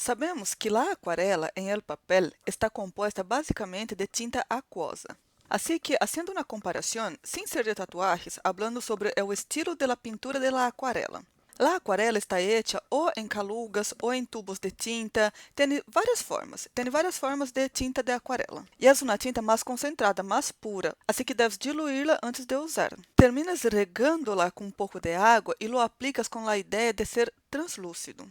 Sabemos que a aquarela em el papel está compuesta básicamente de tinta acuosa. Así que, haciendo una comparación, sin ser de tatuajes, hablando sobre el estilo de la pintura de la acuarela. La acuarela está hecha ou em calugas ou em tubos de tinta, tem várias formas de tinta de aquarela. E é uma tinta mais concentrada, mais pura, assim que deves diluí-la antes de usar. Terminas regando-la com um pouco de água e lo aplicas com a ideia de ser translúcido.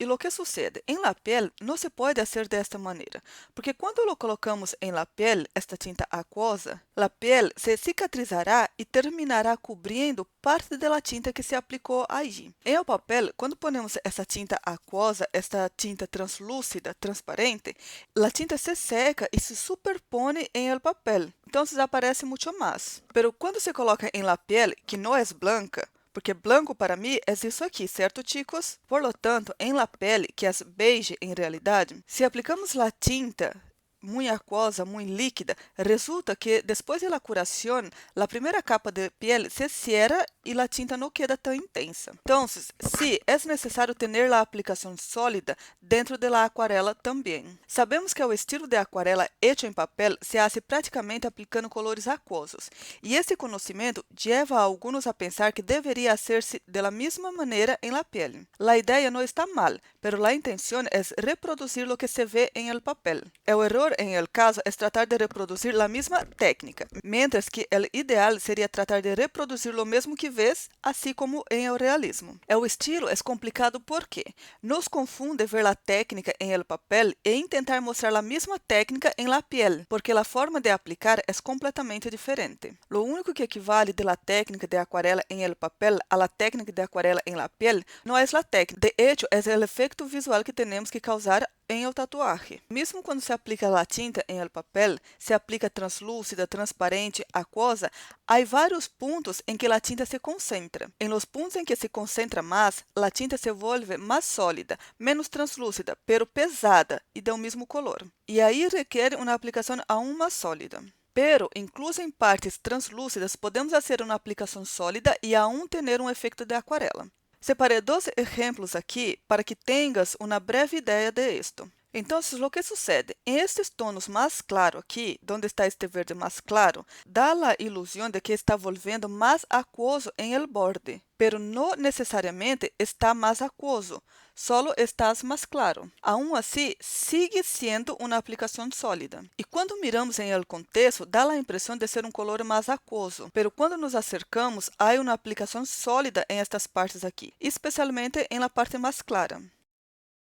E o que sucede? Em la piel não se pode fazer desta maneira, porque quando lo colocamos em la piel, esta tinta aquosa, la piel se cicatrizará e terminará cobrindo parte da tinta que se aplicou aí. Em el papel, quando ponemos essa tinta aquosa, esta tinta translúcida, transparente, a tinta se seca e se superpone em el papel, então aparece muito mais. Pero quando se coloca em la piel, que não é blanca, porque branco para mim é isso aqui, certo, chicos? Por lo tanto, em la pele, que é beige em realidade, se aplicamos a tinta muito aquosa, muito líquida, resulta que depois da curação, a primeira capa de piel se cierra e a tinta não queda tão intensa. Então, sim, é necessário ter a aplicação sólida dentro da aquarela também. Sabemos que o estilo de aquarela hecho em papel se hace praticamente aplicando colores aquosos, e esse conhecimento leva a alguns a pensar que deveria hacer-se da mesma maneira em la piel. A ideia não está mal, pero a intenção é reproduzir o que se vê em el papel. O error em el caso é tratar de reproduzir a mesma técnica, mientras que o ideal seria tratar de reproduzir o mesmo que vês, assim como em el realismo. O estilo é complicado porque nos confunde ver a técnica em el papel e tentar mostrar a mesma técnica em la piel, porque a forma de aplicar é completamente diferente. O único que equivale de la técnica de aquarela em el papel a la técnica de aquarela em la piel não é a técnica, de hecho é o efeito visual que temos que causar em el tatuaje. Mesmo quando se aplica a tinta em el papel, se aplica translúcida, transparente, aquosa, há vários pontos em que a tinta se concentra. Em los pontos em que se concentra mais, a tinta se volve mais sólida, menos translúcida, pero pesada e do mesmo color. E aí requer uma aplicação aún mais sólida. Pero, incluso em partes translúcidas, podemos fazer uma aplicação sólida e aún ter um efeito de aquarela. Separei dois exemplos aqui para que tenhas uma breve ideia de esto. Então, o que sucede? Em estes tonos mais claros aqui, onde está este verde mais claro, dá a ilusão de que está volvendo mais aquoso em el borde, pero não necessariamente está mais aquoso, solo está mais claro. Aún assim, sigue sendo uma aplicação sólida. E quando miramos em el contexto, dá a impressão de ser um color mais aquoso, pero quando nos acercamos, há uma aplicação sólida em estas partes aqui, especialmente em la parte mais clara.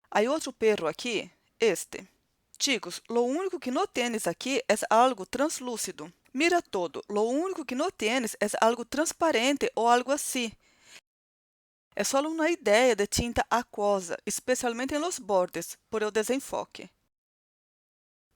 Há outro perro aqui, este. Chicos, lo único que não tienes aqui é algo translúcido. Mira todo, lo único que não tienes é algo transparente ou algo assim. É só uma ideia de tinta aquosa, especialmente em los bordes, por el desenfoque.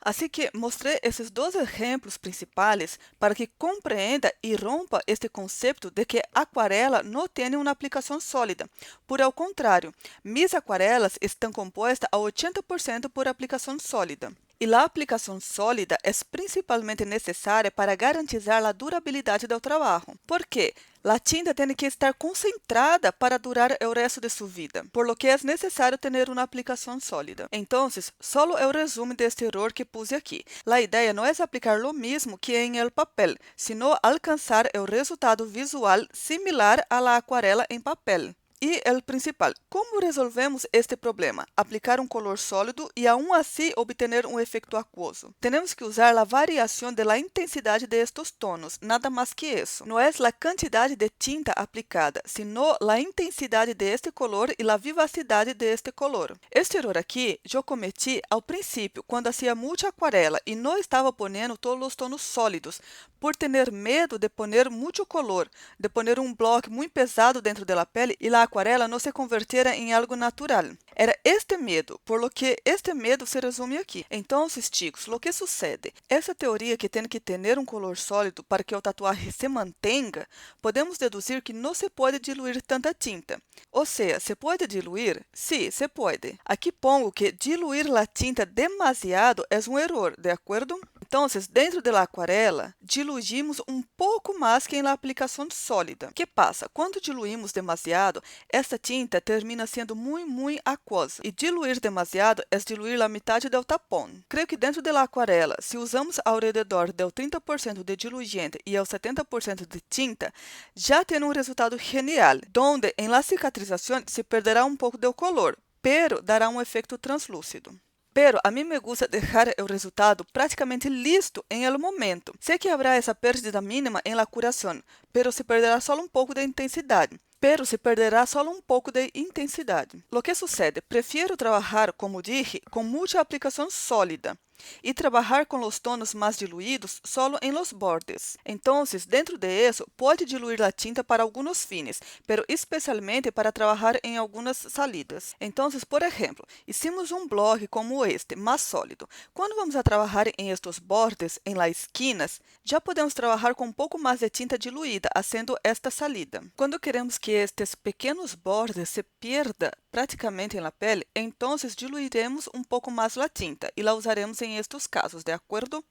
Assim que mostrei esses dois exemplos principais para que compreenda e rompa este conceito de que aquarela não tem uma aplicação sólida. Por ao contrário, minhas aquarelas estão compostas a 80% por aplicação sólida. E a aplicação sólida é principalmente necessária para garantizar a durabilidade do trabalho. Por quê? A tinta tem que estar concentrada para durar o resto de sua vida, por lo que é necessário ter uma aplicação sólida. Então, só o resumo deste erro que puse aqui. A ideia não é aplicar o mesmo que em el papel, sino alcançar o resultado visual similar à aquarela em papel. E o principal, como resolvemos este problema? Aplicar um color sólido e, aún assim, obter um efeito aquoso. Temos que usar a variação da intensidade de estes tonos, nada mais que isso. Não é a quantidade de tinta aplicada, sino a intensidade de este color e a vivacidade de este color. Este erro aqui eu cometi ao princípio, quando fazia muita aquarela e não estava ponendo todos os tonos sólidos, por ter medo de poner muito color, de poner um bloco muito pesado dentro da pele e a aquarela não se convertera em algo natural. Era este medo, por lo que este medo se resume aqui. Então, chicos, o que sucede? Essa teoria que tem que ter um color sólido para que o tatuagem se mantenha, podemos deduzir que não se pode diluir tanta tinta. Ou seja, se pode diluir? Sim, se pode. Aqui pongo que diluir a tinta demasiado é um erro, de acordo? Então, dentro da aquarela, diluímos um pouco mais que na aplicação sólida. O que passa? Quando diluímos demasiado, esta tinta termina sendo muito aquosa. E diluir demasiado é diluir a metade do tapão. Creio que dentro da aquarela, se usamos ao redor do 30% de diluente e ao 70% de tinta, já tem um resultado genial, onde em la cicatrização se perderá um pouco do color, pero dará um efeito translúcido. Pero a mim me gusta deixar o resultado praticamente listo em el momento. Sei que haverá essa pérdida mínima em la curação, pero se perderá só um pouco de intensidade. Lo que sucede? Prefiro trabalhar, como dije, com muita aplicação sólida e trabalhar com os tonos mais diluídos solo em los bordes. Então, dentro de isso, pode diluir a tinta para alguns fines, pero especialmente para trabalhar em algumas salidas. Então, por exemplo, hicimos um bloque como este, mais sólido. Quando vamos a trabalhar em estes bordes, em las esquinas, já podemos trabalhar com um pouco mais de tinta diluída, fazendo esta salida. Quando queremos que estes pequenos bordes se perda praticamente na pele, então diluiremos um pouco mais a tinta e la usaremos em estes casos, de acordo?